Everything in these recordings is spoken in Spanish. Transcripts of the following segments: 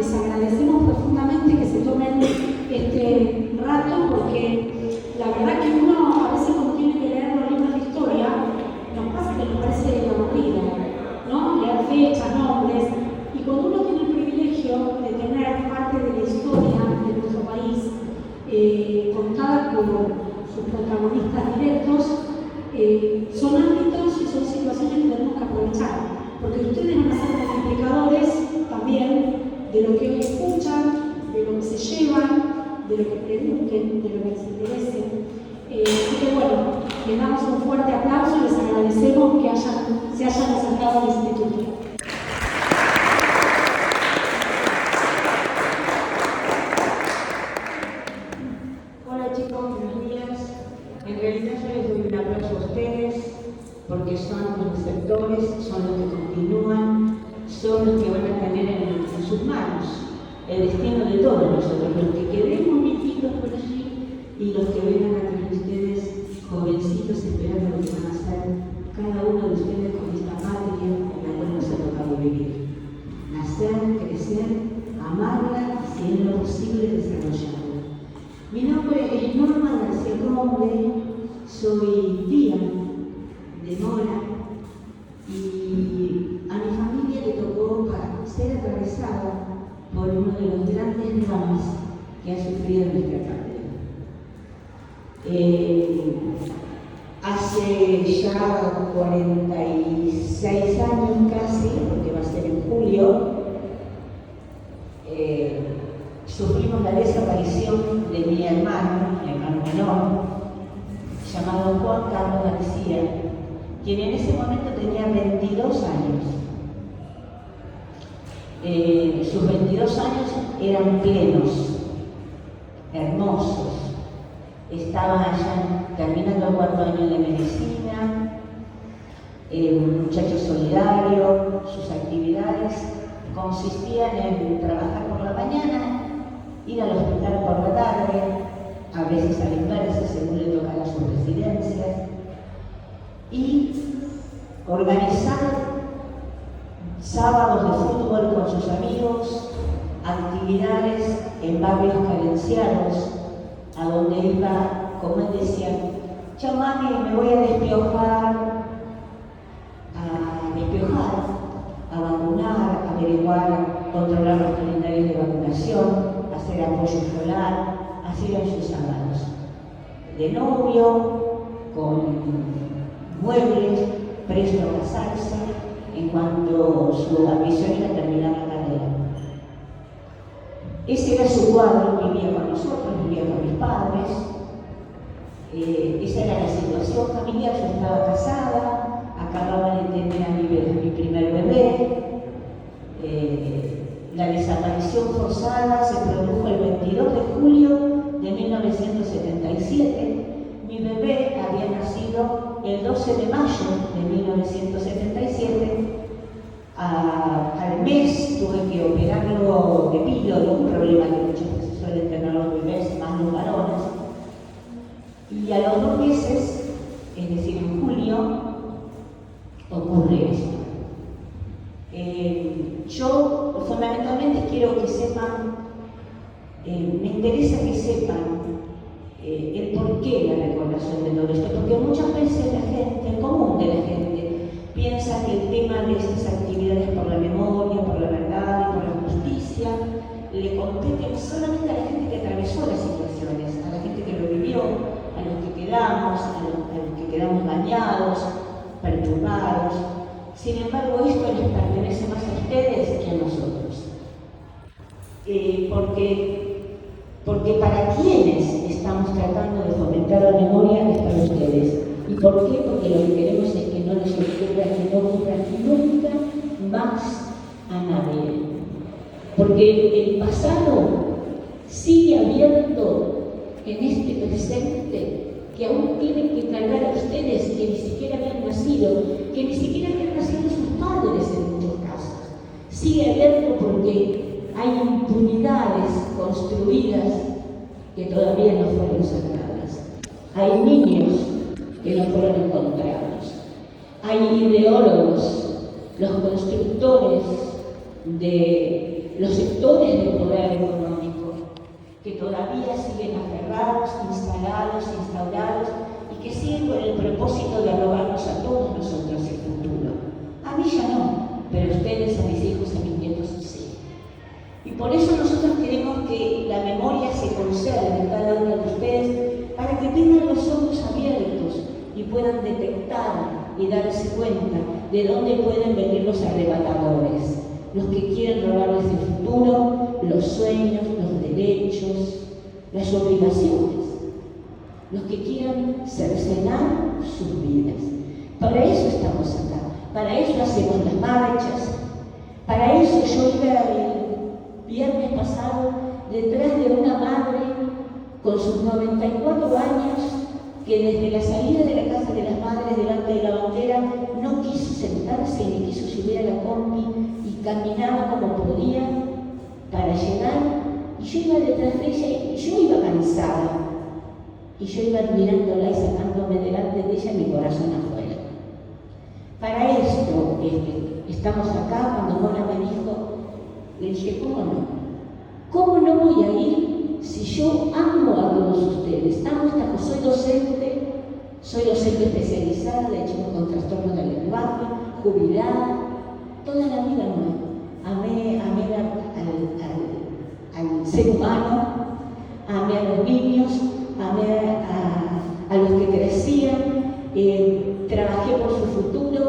les agradecemos profundamente que se tomen este rato, porque la verdad que uno a veces cuando tiene que leer los libros de historia, nos pasa que nos parece aburrido, ¿no? Leer fechas, nombres, y cuando uno tiene el privilegio de tener parte de la historia de nuestro país contada por sus protagonistas directos, son ámbitos y son situaciones que tenemos que aprovechar, porque ustedes van a ser los explicadores también de lo que hoy escuchan, de lo que se llevan, de lo que pregunten, de lo que les interese. Así que bueno, les damos un fuerte aplauso y les agradecemos que se hayan acercado al instituto. Hola chicos, buenos días. En realidad yo les doy un aplauso a ustedes porque son los receptores, son los que continúan, son los que van a tener en sus manos el destino de todos nosotros, los que quedemos metidos por allí y los que vengan atrás de ustedes, jovencitos, esperando lo que van a hacer cada uno de ustedes con esta patria en la cual nos ha tocado vivir. Nacer, crecer, amarla y si es lo posible desarrollarla. Mi nombre es Norma García Conde, soy tía de Mora y a mi familia le tocó ser atravesada por uno de los grandes dramas que ha sufrido nuestra patria. Hace ya 46 años casi, porque va a ser en julio, sufrimos la desaparición de mi hermano menor, llamado Juan Carlos García, quien en ese momento tenía 22 años. Sus 22 años eran plenos, hermosos. Estaba ya terminando el 4º año de medicina, un muchacho solidario. Sus actividades consistían en trabajar por la mañana, ir al hospital por la tarde, a veces a la inversa, según le tocara sus residencias, y organizar sábados de fútbol con sus amigos, actividades en barrios carencianos, a donde iba, como él decía, chao mami, me voy a despiojar, a vacunar, a averiguar, controlar los calendarios de vacunación, hacer apoyo escolar. Así eran sus sábados. De novio, con muebles, presto a casarse, en cuanto su ambición era terminar la carrera. Ese era su cuadro, vivía con nosotros, vivía con mis padres. Esa era la situación familiar. Yo estaba casada, acababa de tener a mi primer bebé. La desaparición forzada se produjo el 22 de julio de 1977. Mi bebé había nacido el 12 de mayo de 1977. Al mes tuve que operarlo de píloro, un problema que muchas veces suelen tener los bebés, más los varones. Y a los 2 meses, es decir, en julio, ocurre esto. Yo fundamentalmente quiero que sepan, me interesa que sepan el porqué de la recordación de todo esto, porque muchas veces la gente, el común de la gente, piensa que el tema de estas actividades por la memoria, por la verdad y por la justicia le competen solamente a la gente que atravesó las situaciones, a la gente que lo vivió, a los que quedamos, a los que quedamos dañados, perturbados. Sin embargo, esto les pertenece más a ustedes que a nosotros. Porque para quienes estamos tratando de fomentar la memoria es para ustedes. ¿Y por qué? Porque lo que queremos es que no les ocurra, que no ocurra nunca más a nadie. Porque el pasado sigue habiendo en este presente que aún tienen que cargar a ustedes que ni siquiera habían nacido, que ni siquiera habían nacido sus padres en muchos casos. Sigue abierto porque hay impunidades construidas que todavía no fueron sacadas. Hay niños que no fueron encontrados. Hay ideólogos, los constructores de los sectores del poder económico, que todavía siguen aferrados, instaurados, y que siguen con el propósito de robarnos a todos nosotros el futuro. A mí ya no, pero a ustedes, a mis hijos, a mis nietos, sí. Y por eso nosotros queremos que la memoria se conserve en cada uno de ustedes, para que tengan los ojos abiertos y puedan detectar y darse cuenta de dónde pueden venir los arrebatadores, los que quieren robarles el futuro, los sueños, los derechos, las obligaciones, los que quieran cercenar sus vidas. Para eso estamos acá, para eso hacemos las marchas, para eso yo iba el viernes pasado detrás de una madre con sus 94 años, que desde la salida de la casa de las madres delante de la bandera no quiso sentarse ni quiso subir a la combi y caminaba como podía para llegar, y yo iba detrás de ella y yo iba cansada y yo iba admirándola y sacándome delante de ella mi corazón afuera. Para esto estamos acá. Cuando Mona me dijo, le dije, ¿cómo no? ¿Cómo no voy a ir si yo amo a todos ustedes? Soy docente especializada de chicos con trastornos del lenguaje, jubilada, toda la vida amé al ser humano, amé a los niños, amé a los que crecían, trabajé por su futuro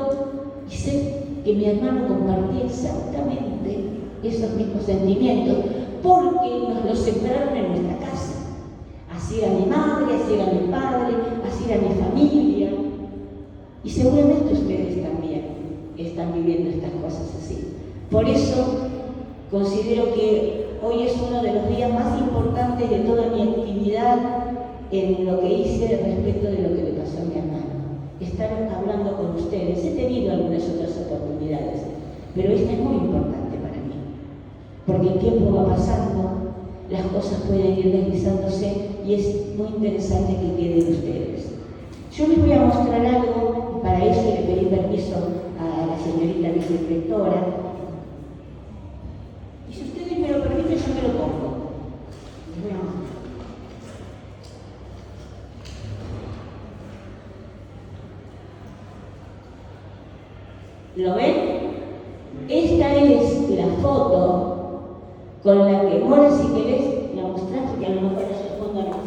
y sé que mi hermano compartía exactamente esos mismos sentimientos, porque nos los sembraron en nuestra casa. Así era mi madre, así era mi padre, así era mi familia. Y seguramente ustedes también están viviendo estas cosas así. Por eso considero que hoy es uno de los días más importantes de toda mi actividad en lo que hice respecto de lo que le pasó a mi hermano. Estar hablando con ustedes. He tenido algunas otras oportunidades, pero esta es muy importante para mí, porque el tiempo va pasando, las cosas pueden ir deslizándose y es muy interesante que queden ustedes. Yo les voy a mostrar algo, y para eso le pedí permiso a la señorita vicedirectora. Y si ustedes me lo permiten, yo me lo pongo. Les voy a mostrar. ¿Lo ven? Esta es la foto con la que, Mora, si querés, la mostrás, porque a lo mejor ese fondo no.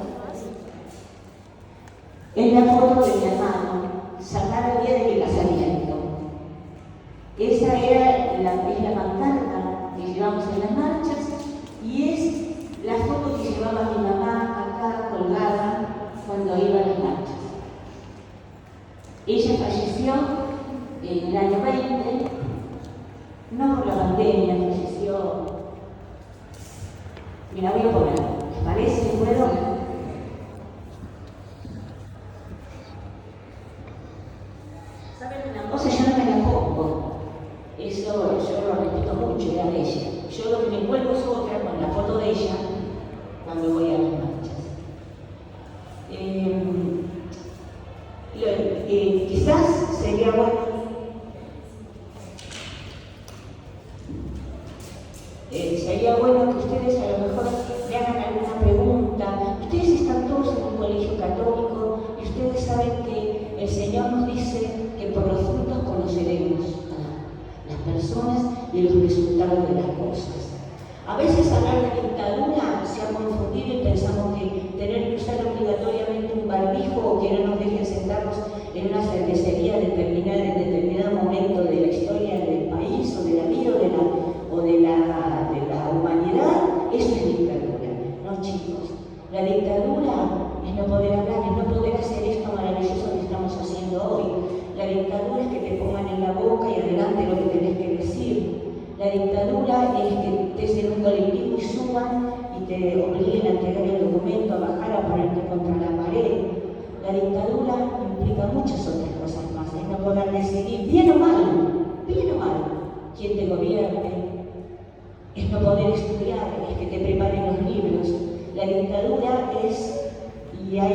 Es la foto de mi hermano, sacada el día de mi casamiento. Esa era la pancarta que llevamos en las marchas, y es la foto que llevaba mi mamá acá colgada cuando iba a las marchas. Ella falleció en el año 20, no por la pandemia, falleció. Me la voy a poner, ¿les parece? ¿Puedo? ¿Saben una cosa? Yo no me la pongo. Eso yo lo respeto mucho, era de ella. Yo lo que me envuelvo es otra con la foto de ella cuando voy a las marchas. Quizás sería bueno. Sería bueno que ustedes a lo mejor le hagan alguna pregunta. Ustedes están todos en un colegio católico y ustedes saben que el Señor nos dice que por los frutos conoceremos a las personas y los resultados de las cosas. A veces hablar de dictadura se ha confundido y pensamos que tener que usar obligatoriamente un barbijo o que no nos dejen sentarnos en una cervecería en determinado momento de la historia del país o de la vida o de la humanidad, eso es dictadura. No, chicos, la dictadura es no poder hablar, es no poder hacer esto maravilloso que estamos haciendo hoy. La dictadura es que te pongan en la boca y adelante lo que tenés que decir. La dictadura es que estés en un colectivo y suban y te obliguen a entregar el documento, a bajar, a ponerte contra la pared. La dictadura implica muchas otras cosas más. Es no poder decidir bien o mal, quién te gobierne. Es no poder estudiar, es que te preparen los libros. La dictadura es, y he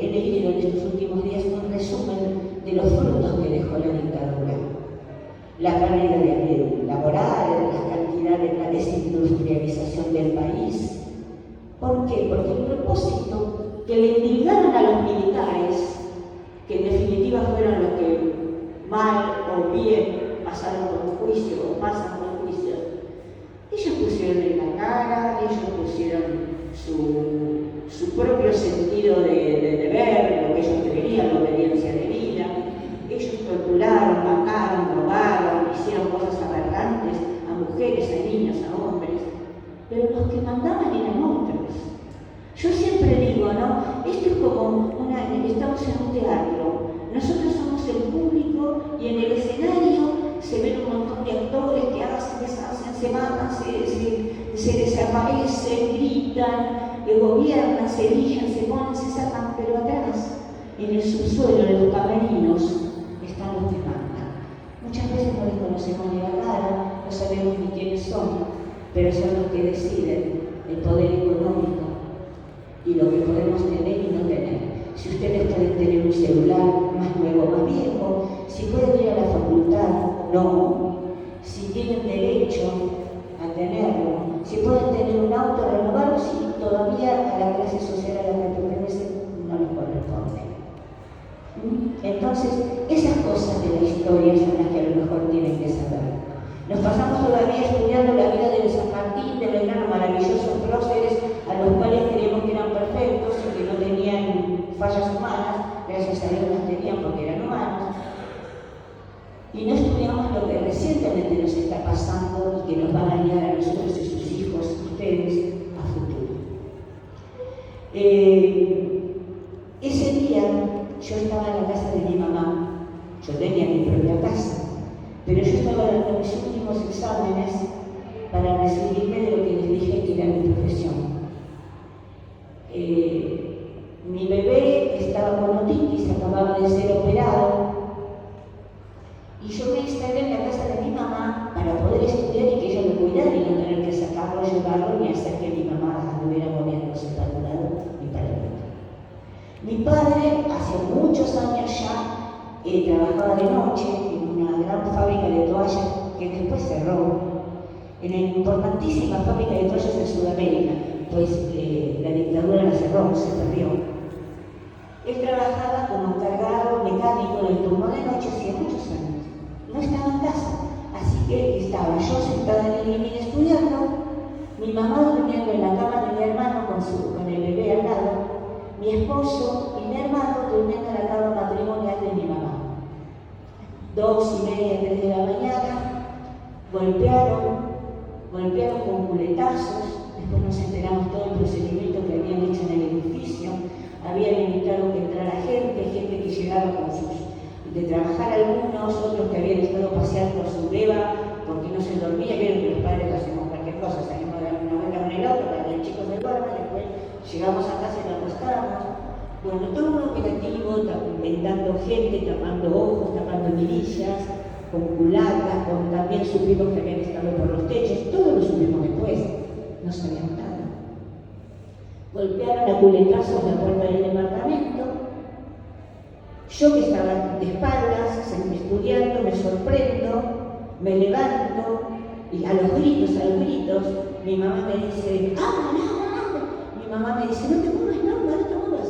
leído en estos últimos días un resumen de los frutos que dejó la dictadura. la pérdida laboral, la cantidad de la desindustrialización del país. ¿Por qué? Porque el propósito que le indilgaron a los militares, que en definitiva fueron los que mal o bien pasaron por un juicio o pasan por un juicio, ellos pusieron en la cara, ellos pusieron su propio sentido de deber, lo que ellos creían, la obediencia de vida. Ellos torturaron, mataron, robaron, hicieron cosas aberrantes a mujeres, a niños, a hombres, pero los que mandaban eran otros. Yo siempre digo, ¿no? Esto es como estamos en un teatro, nosotros somos el público y en el escenario se ven un montón de actores que hacen, deshacen, se matan, se desaparecen, gritan, gobiernan, se eligen, se ponen, se sacan, pero atrás, en el subsuelo, en los camerinos, están los que mandan. Muchas veces no les conocemos ni la cara, no sabemos ni quiénes son, pero son los que deciden el poder económico y lo que podemos tener y no tener. Si ustedes pueden tener un celular más nuevo o más viejo, si pueden ir a la facultad, no. Si tienen derecho a tenerlo, si pueden tener un auto renovado, si todavía a la clase social a la que pertenecen no les corresponde. Entonces, esas cosas de la historia son las que a lo mejor tienen que saber. Nos pasamos todavía estudiando la vida de San Martín, de Belgrano, maravillosos próceres a los cuales creemos que eran perfectos y que no tenían fallas humanas, gracias a Dios las tenían porque eran humanos. Y no estudiamos lo que recientemente nos está pasando y que nos va a dañar a nosotros y sus hijos, ustedes, a futuro. Ese día yo estaba en la casa de mi mamá, yo tenía mi propia casa, pero yo estaba dando mis últimos exámenes para recibirme de lo que les dije que era mi profesión. Mi bebé estaba con otitis, acababa de ser operado, y yo me instalé en la casa de mi mamá para poder estudiar y que ella me cuidara y no tener que sacarlo, llevarlo, ni hacer que mi mamá anduviera moviéndose para un lado ni para el otro. Mi padre, hace muchos años ya, trabajaba de noche en una gran fábrica de toallas que después cerró, en la importantísima fábrica de toallas de Sudamérica, pues la dictadura la cerró, se perdió. Él trabajaba como encargado mecánico del turno de noche hacía muchos años. No estaba en casa, así que estaba yo sentada en el living estudiando, mi mamá durmiendo en la cama de mi hermano con el bebé al lado, mi esposo y mi hermano durmiendo en la cama matrimonial de mi mamá. 2:30, 3 de la mañana, golpearon con culetazos, después nos enteramos todo el procedimiento que habían hecho en el edificio, habían evitado que entrara gente que llegaba con de trabajar algunos, otros que habían estado paseando su beba porque no se dormía, vieron que los padres hacemos cualquier cosa, salimos a dar una vuelta con el auto para que el chico se duerma, después llegamos a casa y lo acostamos. Bueno, todo un operativo, inventando gente, tapando ojos, tapando mirillas, con culacas, también supimos que habían estado por los techos, todo lo supimos después, no sabíamos nada. Golpearon a culetazos la puerta del departamento. Yo que estaba de espaldas, estudiando, me sorprendo, me levanto y a los gritos, mi mamá me dice, ¡ah, no! Mi mamá me dice, no te muevas, no te muevas.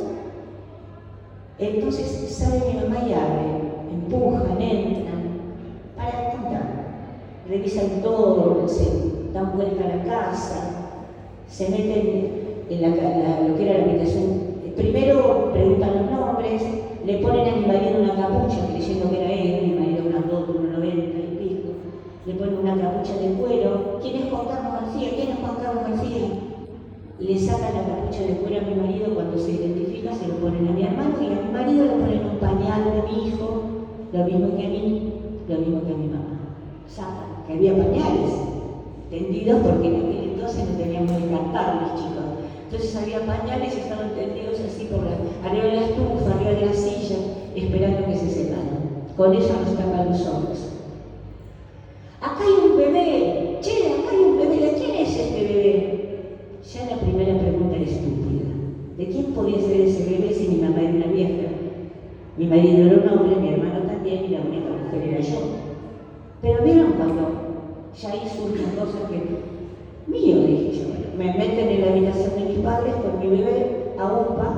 Entonces sale mi mamá y abre, empujan, entran, para contar. Revisan todo, se dan vuelta a la casa, se meten en lo que era la habitación. Primero preguntan los nombres, le ponen a mi marido una capucha, creyendo que era él, mi marido una 1,90 y pico, le ponen una capucha de cuero. ¿Quién es Juan Carlos García? ¿Quién es Juan Carlos García? Le sacan la capucha de cuero a mi marido, cuando se identifica se lo ponen a mi hermano y a mi marido le ponen un pañal de mi hijo, lo mismo que a mí, lo mismo que a mi mamá. Sacan, que había pañales tendidos porque en aquel entonces no teníamos que cantar los chicos. Entonces había pañales y estaban tendidos así arriba de la estufa, arriba de la silla, esperando que se secaran. Con eso nos tapan los ojos. Acá hay un bebé, acá hay un bebé, ¿de quién es este bebé? Ya la primera pregunta era estúpida. ¿De quién podía ser ese bebé si mi mamá era una vieja? Mi marido era un hombre, mi hermano también, y la única mujer era yo. Pero vieron cuando ya ahí surgen cosas que, mío, dije yo, me meten en la habitación de mis padres con mi bebé a UPA,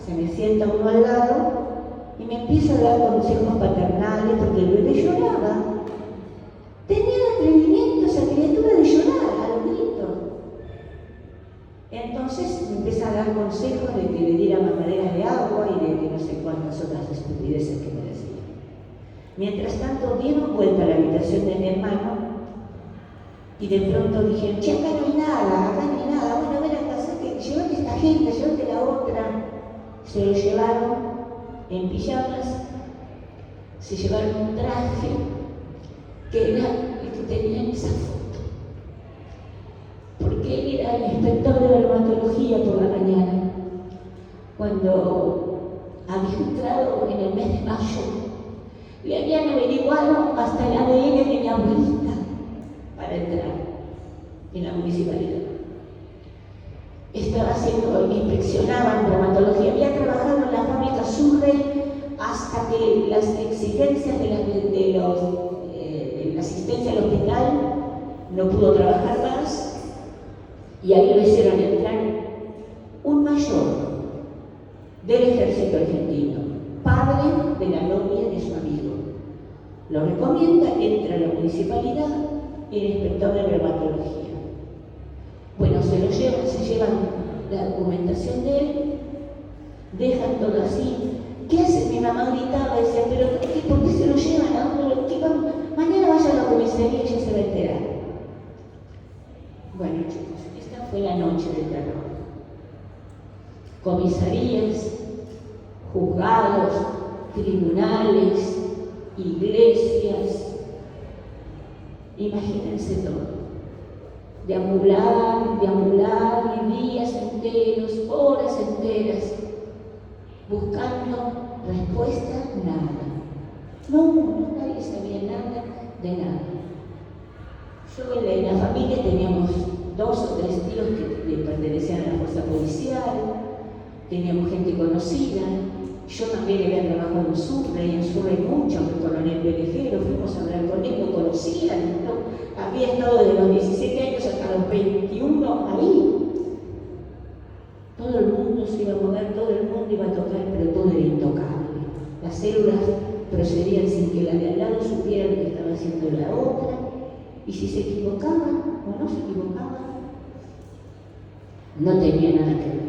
se me sienta uno al lado y me empieza a dar consejos paternales porque el bebé lloraba. Tenía el atrevimiento esa criatura de llorar a los gritos. Entonces me empieza a dar consejos de que le diera mamaderas de agua y de que no sé cuántas otras estupideces que me decía. Mientras tanto dieron vuelta a la habitación de mi hermano y de pronto dijeron, che, acá no hay nada, bueno, ven acá, llévate esta gente, llévate la otra. Se lo llevaron en pijamas, se llevaron un traje que era el que tenía en esa foto, porque él era el inspector de dermatología por la mañana, cuando había entrado en el mes de mayo, le habían averiguado hasta el ADN de mi abuelita para entrar en la municipalidad. Estaba haciendo, inspeccionaba en dermatología, había trabajado en la fábrica Surrey hasta que las exigencias de la asistencia al hospital no pudo trabajar más y ahí lo hicieron entrar un mayor del ejército argentino, padre de la novia de su amigo. Lo recomienda, entra a la municipalidad, el inspector de dermatología. Bueno, se llevan la documentación de él, dejan todo así. ¿Qué hace? Mi mamá gritaba, decía, pero ¿por qué se lo llevan? ¿A dónde lo van? Mañana vaya a la comisaría y ya se va a enterar. Bueno, chicos, esta fue la noche del terror. Comisarías, juzgados, tribunales, iglesias, imagínense todo. Deambular y días enteros, horas enteras, buscando respuesta, nada. No, nadie sabía nada de nada. Yo en la familia teníamos 2 o 3 tíos que pertenecían a la fuerza policial, teníamos gente conocida. Yo también había trabajado en Surrey mucho, el coronel Pelejero, fuimos a hablar con él, lo conocían, ¿no? Había estado desde los 17 años hasta los 21 ahí. Todo el mundo se iba a mover, todo el mundo iba a tocar, pero todo era intocable. Las células procedían sin que la de al lado supiera lo que estaba haciendo la otra, y si se equivocaban o no se equivocaban, no tenía nada que ver.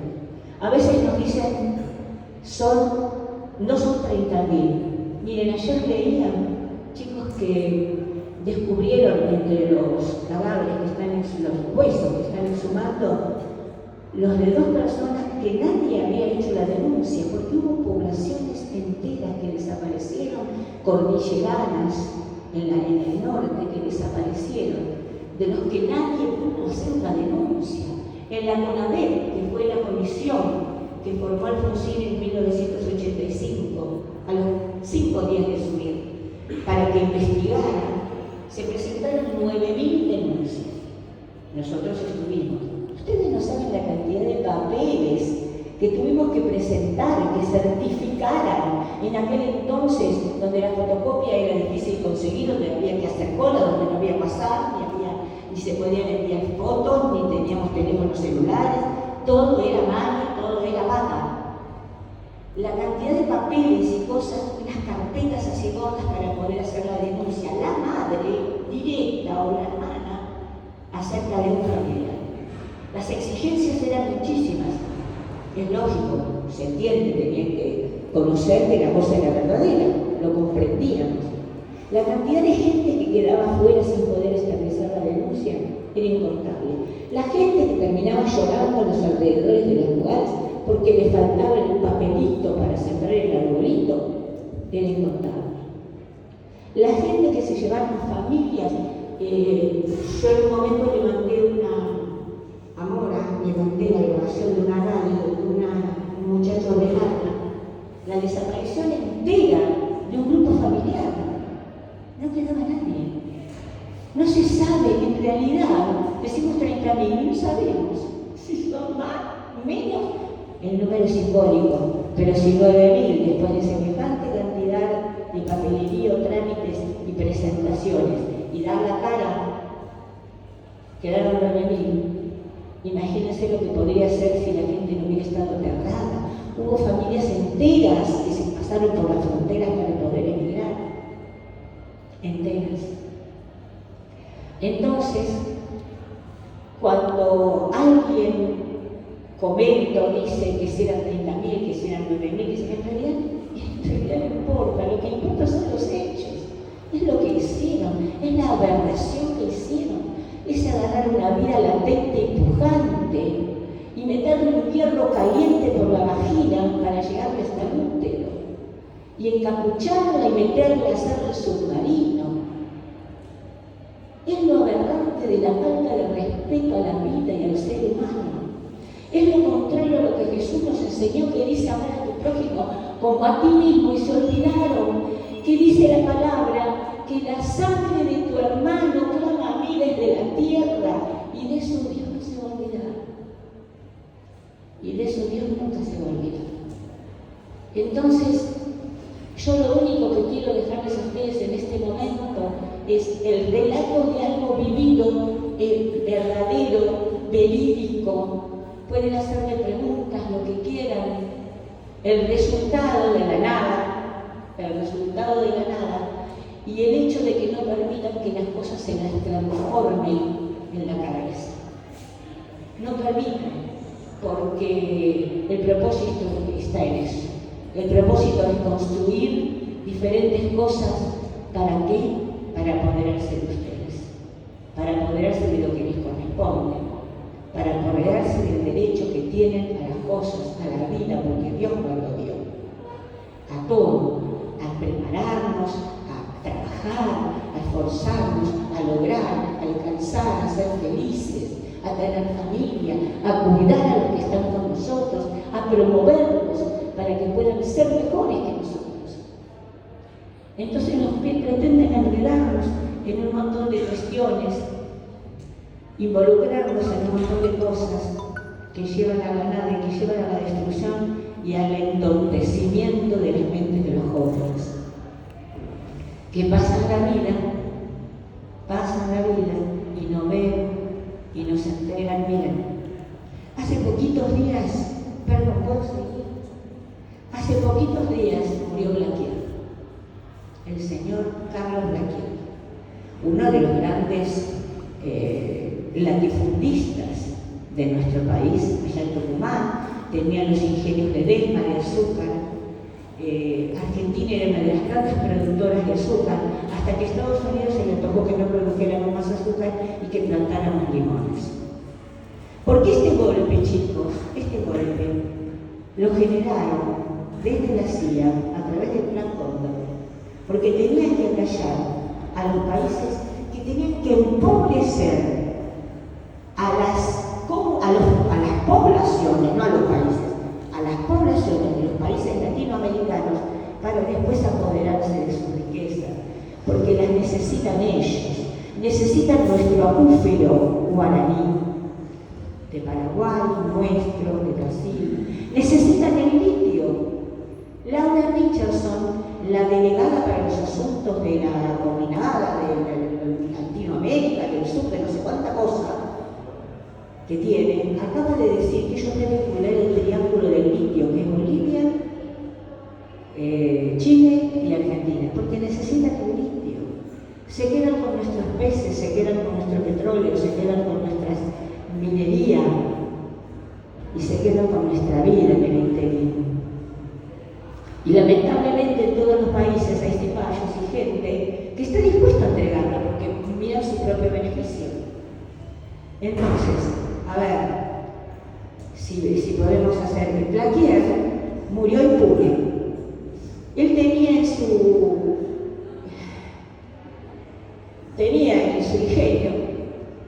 A veces nos dicen, no son 30.000. Miren, ayer leía chicos que descubrieron entre los cadáveres que están los huesos que están exhumando, los de 2 personas que nadie había hecho la denuncia, porque hubo poblaciones enteras que desaparecieron, cordilleranas en el norte que desaparecieron, de los que nadie pudo hacer una denuncia. En la CONADEP, que fue la comisión que formó Alfonsín en 1985, a los 5 días de asumir, para que investigara, se presentaron 9.000 denuncias. Nosotros estuvimos. Ustedes no saben la cantidad de papeles que tuvimos que presentar, que certificaran. En aquel entonces, donde la fotocopia era difícil conseguir, donde había que hacer cola, donde no había WhatsApp, ni se podían enviar fotos, ni teníamos teléfonos celulares, todo era mano, todo era pata. La cantidad de papeles y cosas, unas carpetas así gordas para poder hacer la denuncia, la madre directa o la hermana acerca de un familiar. Las exigencias eran muchísimas. Es lógico, se entiende, tenían que conocer que la cosa era verdadera, lo comprendíamos. La cantidad de gente que quedaba afuera sin poder establecer la denuncia era incontable. La gente que terminaba llorando a los alrededores de los lugares porque le faltaba el papelito para sembrar el arbolito era incontable. La gente que se llevaron familias, yo en un momento le mandé a Mora, le mandé la grabación de una radio de un muchacho de Gata, la desaparición entera de un grupo familiar. No quedaba nadie. No se sabe, en realidad, decimos 30.000, no sabemos si son más, menos, el número es simbólico, pero si 9.000 después de semejante cantidad de papelería, trámites y presentaciones, y dar la cara, quedaron 9.000. Imagínense lo que podría ser si la gente no hubiera estado aterrada. Hubo familias enteras que se pasaron por las fronteras para poder emigrar. Enteras. Entonces, cuando alguien comenta o dice que si eran 30.000, que si eran 9.000, en realidad no importa. Lo que importa son los hechos. Es lo que hicieron, es la aberración que hicieron. Es agarrar una vida latente y pujante y meterle un hierro caliente por la vagina para llegarle hasta el útero y encapucharla y meterle a hacerle submarino. Es lo aberrante de la falta de respeto a la vida y al ser humano. Es lo contrario a lo que Jesús nos enseñó, que dice amar a tu prójimo como a ti mismo, y se olvidaron que dice la palabra que la sangre de tu hermano clama a mí desde la tierra, y de eso Dios no se va a olvidar. Y de eso Dios nunca se va a olvidar. Entonces, yo lo único que quiero dejarles a ustedes en este momento es el relato de algo vivido, verdadero, verídico. Pueden hacerme preguntas, lo que quieran. El resultado de la nada, y el hecho de que no permitan que las cosas se las transformen en la cabeza. No permitan, porque el propósito está en eso. El propósito es construir diferentes cosas. ¿Para qué? Para apoderarse de ustedes, para apoderarse de lo que les corresponde, para apoderarse del derecho que tienen a las cosas, a la vida, porque Dios nos lo dio. A todo, a prepararnos, a trabajar, a esforzarnos, a lograr, a alcanzar, a ser felices, a tener familia, a cuidar a los que están con nosotros, a promoverlos para que puedan ser mejores que nosotros. Entonces nos pretenden enredarnos en un montón de cuestiones, involucrarnos en un montón de cosas que llevan a la nada y que llevan a la destrucción y al entontecimiento de las mentes de los jóvenes, que pasan la vida y no ven y no se enteran. Miren, hace poquitos días, perdón, ¿puedo seguir? Hace poquitos días murió Blaquier, el señor Carlos Blaquier, uno de los grandes latifundistas de nuestro país, allá en Tucumán. Tenía los ingenios de Desma de azúcar. Argentina era una de las grandes productoras de azúcar, hasta que Estados Unidos se le tocó que no produjéramos más azúcar y que plantáramos limones. Porque este golpe, chicos, lo generaron desde la CIA a través del Plan Cóndor, porque tenían que callar a los países que tenían que empobrecer a las poblaciones, no a los países, a las poblaciones de los países latinoamericanos, para después apoderarse de su riqueza, porque las necesitan ellos, necesitan nuestro acúfero guaraní, de Paraguay, nuestro, de Brasil, necesitan el litio. Laura Richardson, la delegada para los asuntos de la combinada de Latinoamérica, del sur, de no sé cuánta cosa que tiene, acaba de decir que ellos deben cuidar el triángulo del litio, que es Bolivia, Chile y Argentina, porque necesitan el litio. Se quedan con nuestros peces, se quedan con nuestro petróleo, se quedan con nuestra minería y se quedan con nuestra vida en el interior. Y lamentablemente en todos los países hay cepallos y gente que está dispuesta a entregarla porque mira su propio beneficio. Entonces, a ver, si podemos hacer. Blaquier murió impune. Él tenía en su ingenio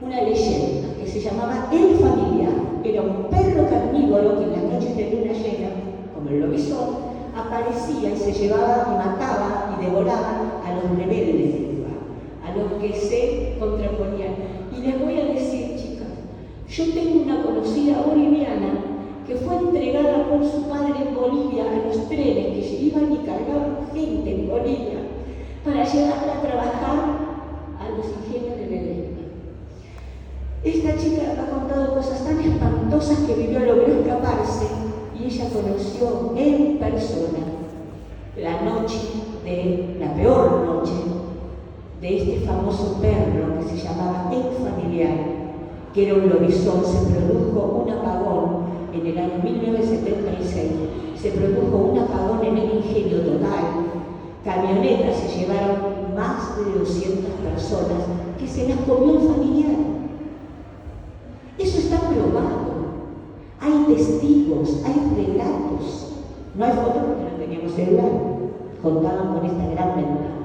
una leyenda que se llamaba El Familiar. Era un perro carnívoro que en las noches de luna llena, como el lobizón, aparecía y se llevaba y mataba y devoraba a los rebeldes del lugar, a los que se contraponían. Y les voy a decir, chicas, yo tengo una conocida boliviana que fue entregada por su padre en Bolivia a los trenes que iban y cargaban gente en Bolivia para llevarla a trabajar a los ha contado cosas tan espantosas que vivió, logró escaparse, y ella conoció en persona la noche la peor noche de este famoso perro que se llamaba El Familiar, que era un lobizón. Se produjo un apagón en el año 1976, se produjo un apagón en el Ingenio total. Camionetas se llevaron más de 200 personas que se las comió El Familiar. Eso está probado. Hay testigos, hay relatos. No hay fotos porque no teníamos celular. Contaban con esta gran ventaja.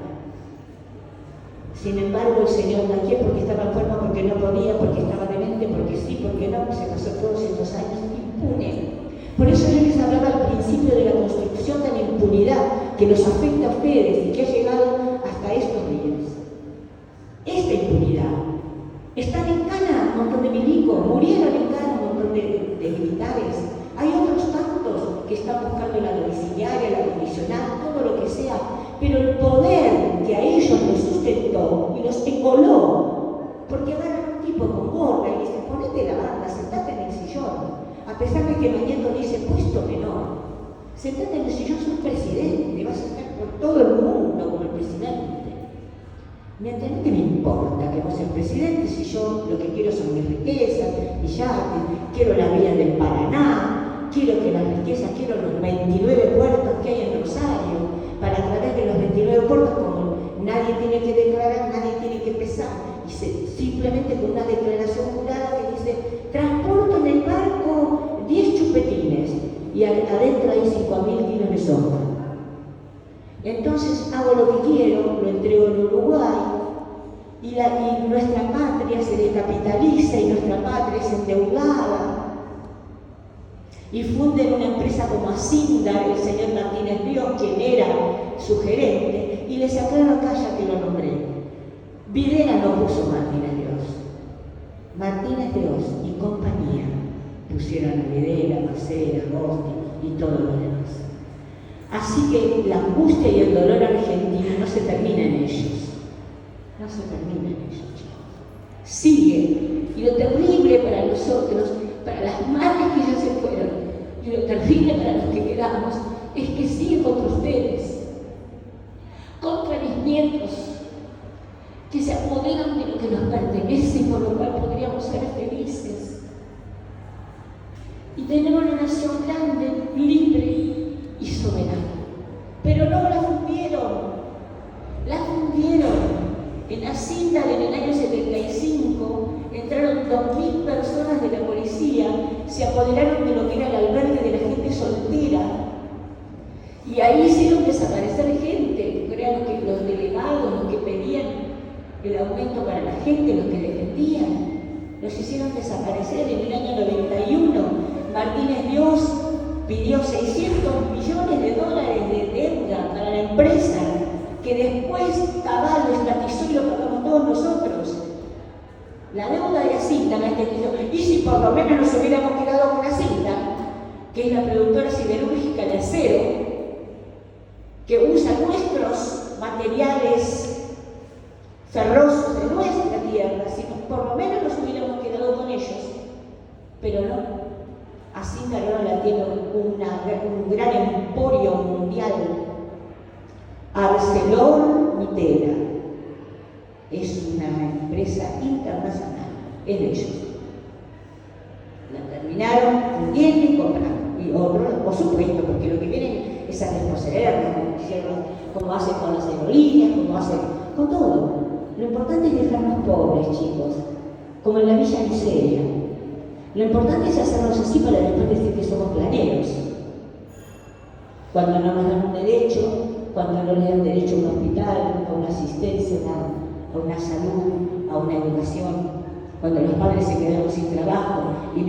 Sin embargo, el señor Naquier, porque estaba enfermo, porque no podía, porque estaba demente, porque sí, porque no, se pasó todos estos años impune. Por eso yo les hablaba al principio de la construcción de la impunidad que nos afecta a ustedes y que ha llegado hasta estos días. Esta impunidad. Están en cana un montón de milicos, murieron en cana un montón de militares. Hay otros tantos que están buscando la domiciliaria, la condicional, todo lo que sea, pero el poder que a ellos los sustentó y los encoló, porque agarran un tipo con gorra y dice, ponete la banda, sentate en el sillón, a pesar de que Mañeto dice, puesto menor, sentate en el sillón, sos presidente, vas a estar por todo el mundo como el presidente. Mientras no te me importa que vos seas presidente, si yo lo que quiero son mis riquezas, mis yates, quiero la vía del Paraná, quiero que las riquezas, quiero los 29 puertos que hay en Rosario, para a través de los 29 puertos, como nadie tiene que declarar, nadie tiene que pesar, y simplemente con una declaración jurada que dice, transporto en el barco 10 chupetines, y adentro hay 5.000 kilos de soja. Entonces hago lo que quiero, lo entrego en Uruguay, y nuestra patria se descapitaliza y nuestra patria es endeudada. Y funden una empresa como Asindar, el señor Martínez Dios, quien era su gerente, y le sacaron, cállate, lo nombré. Videla no puso Martínez Dios. Martínez Dios y compañía pusieron a Videla, Macera, Gosti y todo lo demás. Así que la angustia y el dolor argentino no se termina en ellos. No se termina en ellos, chicos. Sigue. Y lo terrible para nosotros, para las madres que ya se fueron, y lo terrible para los que quedamos, es que sigue contra ustedes, contra mis nietos, que se apoderan de lo que nos pertenece y por lo cual podríamos ser felices. Y tenemos una nación grande, libre y soberana. Pero no la fundieron. La fundieron. En Asindar, en el año 75, entraron 2.000 personas de la policía, se apoderaron de lo que era el albergue de la gente soltera. Y ahí hicieron desaparecer gente. Crean que los delegados, los que pedían el aumento para la gente, los que defendían, los hicieron desaparecer. En el año 91, Martínez Dios pidió $600 millones de deuda para la empresa, que después Caballo estatizó y lo pagamos todos nosotros. La deuda de Asindar la estatizó. Y si por lo menos nos hubiéramos quedado con Asindar, que es la productora siderúrgica de acero, que usa nuestros materiales ferrosos de nuestra tierra, si por lo menos nos hubiéramos quedado con ellos, pero no. Asindar ahora tiene un gran emporio mundial. ArcelorMittal es una empresa internacional, es de ellos. La terminaron fundiendo y comprando, y otros, por supuesto, porque lo que vienen es a desposeernos, como hacen con las aerolíneas, como hacen con todo. Lo importante es dejarnos pobres, chicos, como en la Villa Miseria. Lo importante es hacernos así para después decir que somos planeros. Cuando no nos dan un derecho, cuando no le dan derecho a un hospital, a una asistencia, a una salud, a una educación, cuando los padres se quedaron sin trabajo y